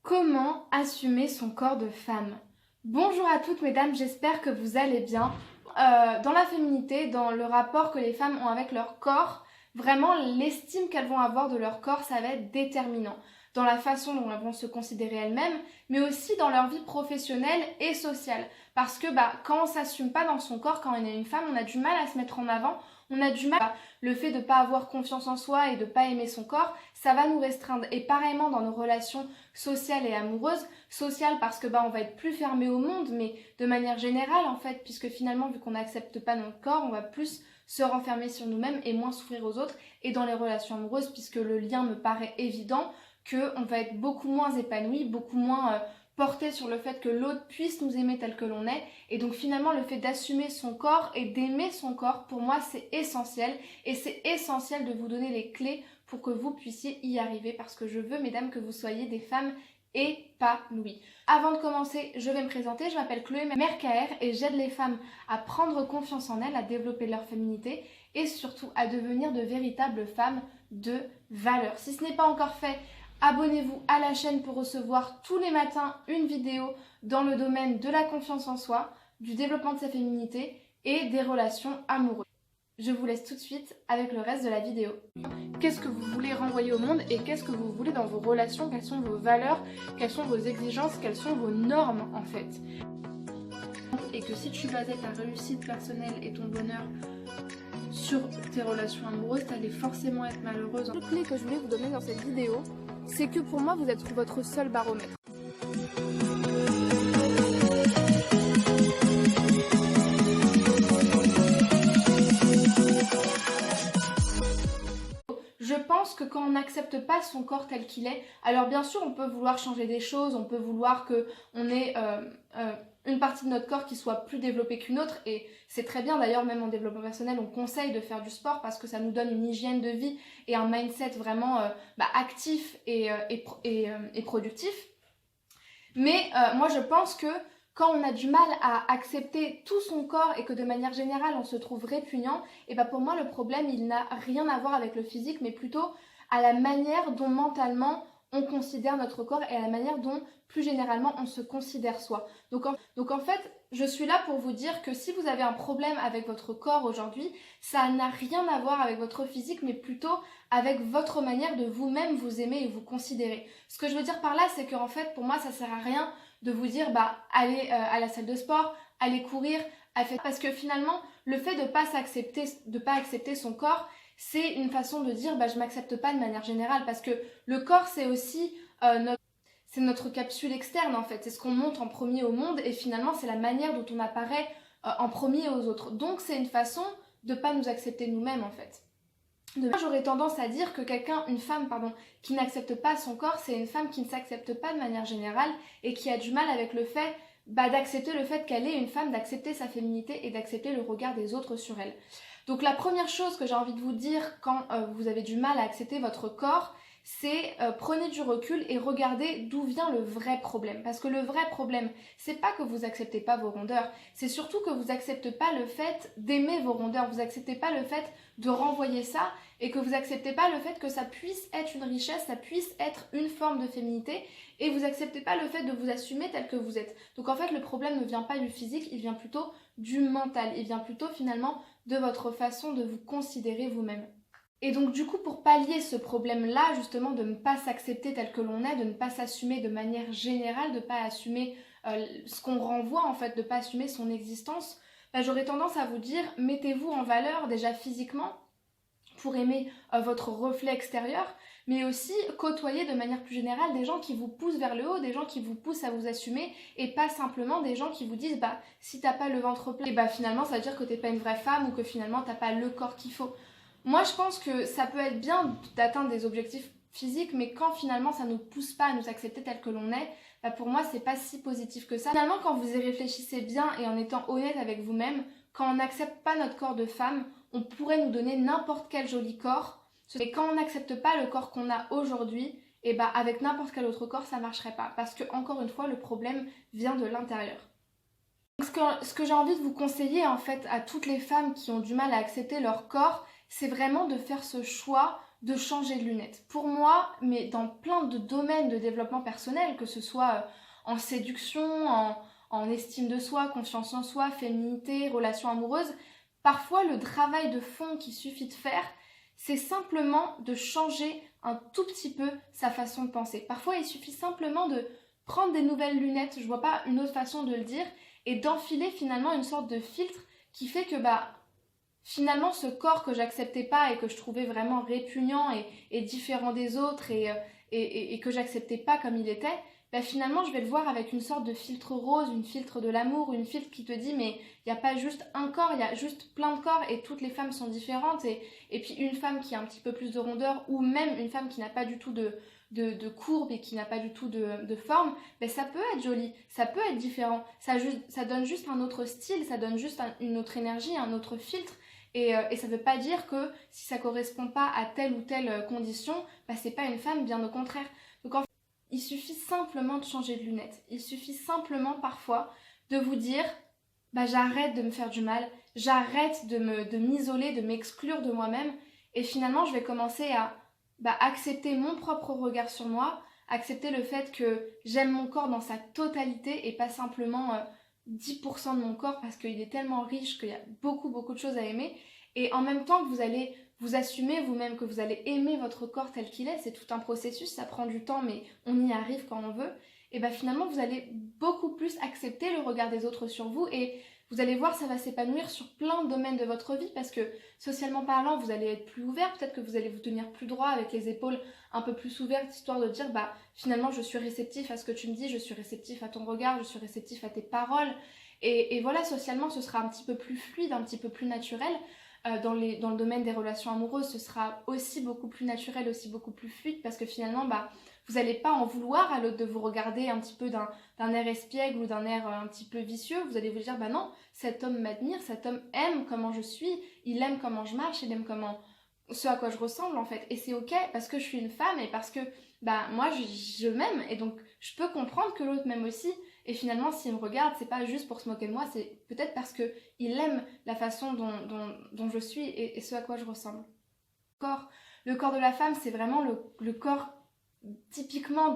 Comment assumer son corps de femme? Bonjour à toutes mesdames, j'espère que vous allez bien. Dans la féminité, dans le rapport que les femmes ont avec leur corps, vraiment l'estime qu'elles vont avoir de leur corps, ça va être déterminant. Dans la façon dont elles vont se considérer elles-mêmes, mais aussi dans leur vie professionnelle et sociale. Parce que quand on s'assume pas dans son corps, quand on est une femme, on a du mal à se mettre en avant, on a du mal. Le fait de ne pas avoir confiance en soi et de ne pas aimer son corps, ça va nous restreindre. Et pareillement dans nos relations sociales et amoureuses, sociales parce que on va être plus fermé au monde, mais de manière générale en fait, puisque finalement vu qu'on n'accepte pas notre corps, on va plus se renfermer sur nous-mêmes et moins s'ouvrir aux autres. Et dans les relations amoureuses, puisque le lien me paraît évident, qu'on va être beaucoup moins épanoui, beaucoup moins porté sur le fait que l'autre puisse nous aimer tel que l'on est. Et donc finalement le fait d'assumer son corps et d'aimer son corps, pour moi c'est essentiel. Et c'est essentiel de vous donner les clés pour que vous puissiez y arriver, parce que je veux mesdames que vous soyez des femmes épanouies. Avant de commencer, je vais me présenter, je m'appelle Chloé Mercaer et j'aide les femmes à prendre confiance en elles, à développer leur féminité et surtout à devenir de véritables femmes de valeur. Si ce n'est pas encore fait, abonnez-vous à la chaîne pour recevoir tous les matins une vidéo dans le domaine de la confiance en soi, du développement de sa féminité et des relations amoureuses. Je vous laisse tout de suite avec le reste de la vidéo. Qu'est-ce que vous voulez renvoyer au monde et qu'est-ce que vous voulez dans vos relations? Quelles sont vos valeurs? Quelles sont vos exigences? Quelles sont vos normes en fait? Et que si tu basais ta réussite personnelle et ton bonheur sur tes relations amoureuses, t'allais forcément être malheureuse. La clé que je voulais vous donner dans cette vidéo, c'est que pour moi vous êtes votre seul baromètre. Je pense que quand on n'accepte pas son corps tel qu'il est, alors bien sûr on peut vouloir changer des choses, on peut vouloir qu'on ait une partie de notre corps qui soit plus développée qu'une autre, et c'est très bien. D'ailleurs même en développement personnel on conseille de faire du sport parce que ça nous donne une hygiène de vie et un mindset vraiment actif et productif. Mais moi je pense que quand on a du mal à accepter tout son corps et que de manière générale on se trouve répugnant, et pour moi le problème il n'a rien à voir avec le physique, mais plutôt à la manière dont mentalement on considère notre corps et à la manière dont plus généralement on se considère soi. Donc en fait je suis là pour vous dire que si vous avez un problème avec votre corps aujourd'hui, ça n'a rien à voir avec votre physique, mais plutôt avec votre manière de vous-même vous aimer et vous considérer. Ce que je veux dire par là, c'est qu'en fait pour moi ça sert à rien de vous dire allez à la salle de sport, allez courir, parce que finalement le fait de pas accepter son corps, c'est une façon de dire je m'accepte pas de manière générale, parce que le corps c'est aussi notre capsule externe en fait, c'est ce qu'on montre en premier au monde et finalement c'est la manière dont on apparaît en premier aux autres. Donc c'est une façon de pas nous accepter nous-mêmes en fait. J'aurais tendance à dire que une femme qui n'accepte pas son corps, c'est une femme qui ne s'accepte pas de manière générale et qui a du mal avec le fait d'accepter le fait qu'elle est une femme, d'accepter sa féminité et d'accepter le regard des autres sur elle. Donc la première chose que j'ai envie de vous dire quand vous avez du mal à accepter votre corps, c'est prenez du recul et regardez d'où vient le vrai problème. Parce que le vrai problème, c'est pas que vous acceptez pas vos rondeurs, c'est surtout que vous acceptez pas le fait d'aimer vos rondeurs, vous acceptez pas le fait de renvoyer ça, et que vous acceptez pas le fait que ça puisse être une richesse, ça puisse être une forme de féminité, et vous acceptez pas le fait de vous assumer tel que vous êtes. Donc en fait le problème ne vient pas du physique, il vient plutôt du mental, il vient plutôt finalement de votre façon de vous considérer vous-même. Et donc du coup pour pallier ce problème-là, justement de ne pas s'accepter tel que l'on est, de ne pas s'assumer de manière générale, de ne pas assumer ce qu'on renvoie en fait, de ne pas assumer son existence, j'aurais tendance à vous dire mettez-vous en valeur déjà physiquement pour aimer votre reflet extérieur, mais aussi côtoyer de manière plus générale des gens qui vous poussent vers le haut, des gens qui vous poussent à vous assumer, et pas simplement des gens qui vous disent si t'as pas le ventre plein, et finalement ça veut dire que t'es pas une vraie femme ou que finalement t'as pas le corps qu'il faut. Moi je pense que ça peut être bien d'atteindre des objectifs physiques, mais quand finalement ça nous pousse pas à nous accepter tel que l'on est, pour moi c'est pas si positif que ça. Finalement quand vous y réfléchissez bien et en étant honnête avec vous-même, quand on n'accepte pas notre corps de femme, on pourrait nous donner n'importe quel joli corps, mais quand on n'accepte pas le corps qu'on a aujourd'hui, avec n'importe quel autre corps ça marcherait pas, parce que encore une fois le problème vient de l'intérieur. Ce que j'ai envie de vous conseiller en fait à toutes les femmes qui ont du mal à accepter leur corps, c'est vraiment de faire ce choix de changer de lunettes. Pour moi, mais dans plein de domaines de développement personnel, que ce soit en séduction, en estime de soi, confiance en soi, féminité, relations amoureuses, parfois le travail de fond qu'il suffit de faire, c'est simplement de changer un tout petit peu sa façon de penser. Parfois, il suffit simplement de prendre des nouvelles lunettes, je vois pas une autre façon de le dire, et d'enfiler finalement une sorte de filtre qui fait que finalement ce corps que j'acceptais pas et que je trouvais vraiment répugnant et différent des autres et que j'acceptais pas comme il était, finalement je vais le voir avec une sorte de filtre rose, une filtre de l'amour, une filtre qui te dit mais il n'y a pas juste un corps, il y a juste plein de corps et toutes les femmes sont différentes et puis une femme qui a un petit peu plus de rondeur ou même une femme qui n'a pas du tout de courbe et qui n'a pas du tout de forme, ça peut être joli, ça peut être différent, ça donne juste un autre style, ça donne juste une autre énergie, un autre filtre. Et ça ne veut pas dire que si ça ne correspond pas à telle ou telle condition, c'est pas une femme, bien au contraire. Donc en fait, il suffit simplement de changer de lunettes. Il suffit simplement parfois de vous dire j'arrête de me faire du mal, j'arrête de m'isoler, de m'exclure de moi-même et finalement je vais commencer à accepter mon propre regard sur moi, accepter le fait que j'aime mon corps dans sa totalité et pas simplement 10% de mon corps parce qu'il est tellement riche qu'il y a beaucoup de choses à aimer et en même temps que vous allez vous assumer vous-même, que vous allez aimer votre corps tel qu'il est, c'est tout un processus, ça prend du temps mais on y arrive quand on veut et finalement vous allez beaucoup plus accepter le regard des autres sur vous et vous allez voir ça va s'épanouir sur plein de domaines de votre vie parce que socialement parlant vous allez être plus ouvert, peut-être que vous allez vous tenir plus droit avec les épaules un peu plus ouvertes histoire de dire finalement je suis réceptif à ce que tu me dis, je suis réceptif à ton regard, je suis réceptif à tes paroles et voilà socialement ce sera un petit peu plus fluide, un petit peu plus naturel. Dans le domaine des relations amoureuses ce sera aussi beaucoup plus naturel, aussi beaucoup plus fluide parce que finalement vous n'allez pas en vouloir à l'autre de vous regarder un petit peu d'un air espiègle ou d'un air un petit peu vicieux. Vous allez vous dire, non, cet homme m'admire, cet homme aime comment je suis, il aime comment je marche, il aime ce à quoi je ressemble en fait. Et c'est ok parce que je suis une femme et parce que moi je m'aime et donc je peux comprendre que l'autre m'aime aussi. Et finalement, s'il me regarde, c'est pas juste pour se moquer de moi, c'est peut-être parce qu'il aime la façon dont je suis et ce à quoi je ressemble. Le corps de la femme, c'est vraiment le corps typiquement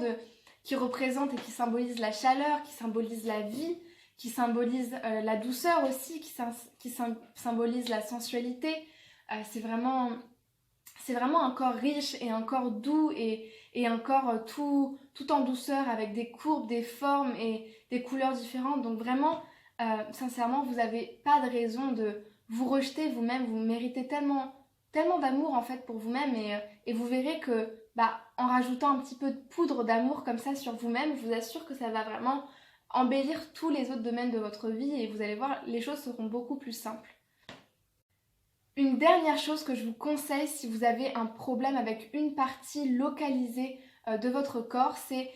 qui représente et qui symbolise la chaleur, qui symbolise la vie, qui symbolise la douceur aussi, qui symbolise la sensualité. C'est vraiment un corps riche et un corps doux et un corps tout en douceur avec des courbes, des formes et des couleurs différentes. Donc vraiment, sincèrement, vous n'avez pas de raison de vous rejeter vous-même. Vous méritez tellement d'amour en fait pour vous-même et vous verrez que en rajoutant un petit peu de poudre d'amour comme ça sur vous-même, je vous assure que ça va vraiment embellir tous les autres domaines de votre vie et vous allez voir, les choses seront beaucoup plus simples. Une dernière chose que je vous conseille si vous avez un problème avec une partie localisée de votre corps, c'est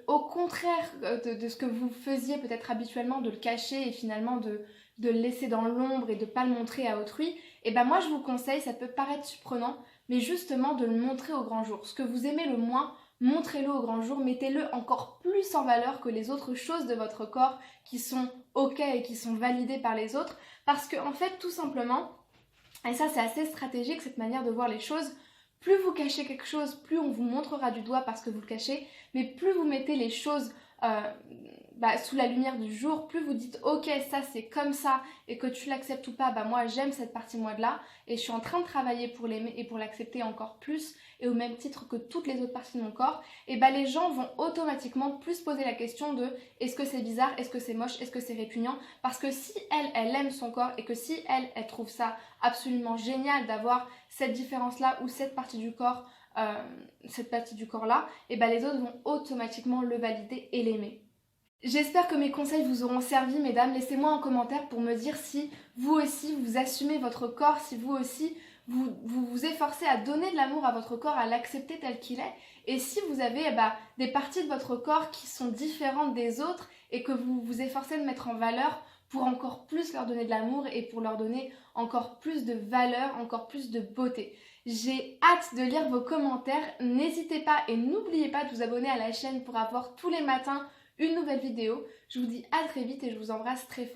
au contraire de ce que vous faisiez peut-être habituellement, de le cacher et finalement de le laisser dans l'ombre et de ne pas le montrer à autrui, et moi je vous conseille, ça peut paraître surprenant, mais justement de le montrer au grand jour. Ce que vous aimez le moins, montrez-le au grand jour, mettez-le encore plus en valeur que les autres choses de votre corps qui sont ok et qui sont validées par les autres, parce que en fait tout simplement, et ça c'est assez stratégique cette manière de voir les choses, plus vous cachez quelque chose, plus on vous montrera du doigt parce que vous le cachez, mais plus vous mettez les choses sous la lumière du jour, plus vous dites ok ça c'est comme ça et que tu l'acceptes ou pas, moi j'aime cette partie moi de là et je suis en train de travailler pour l'aimer et pour l'accepter encore plus et au même titre que toutes les autres parties de mon corps, et les gens vont automatiquement plus poser la question de est-ce que c'est bizarre, est-ce que c'est moche, est-ce que c'est répugnant, parce que si elle aime son corps et que si elle trouve ça absolument génial d'avoir cette différence là ou cette partie du corps là, et les autres vont automatiquement le valider et l'aimer. J'espère que mes conseils vous auront servi, mesdames. Laissez-moi en commentaire pour me dire si vous aussi vous assumez votre corps, si vous aussi vous efforcez à donner de l'amour à votre corps, à l'accepter tel qu'il est, et si vous avez des parties de votre corps qui sont différentes des autres et que vous vous efforcez de mettre en valeur pour encore plus leur donner de l'amour et pour leur donner encore plus de valeur, encore plus de beauté. J'ai hâte de lire vos commentaires, n'hésitez pas et n'oubliez pas de vous abonner à la chaîne pour avoir tous les matins une nouvelle vidéo. Je vous dis à très vite et je vous embrasse très fort.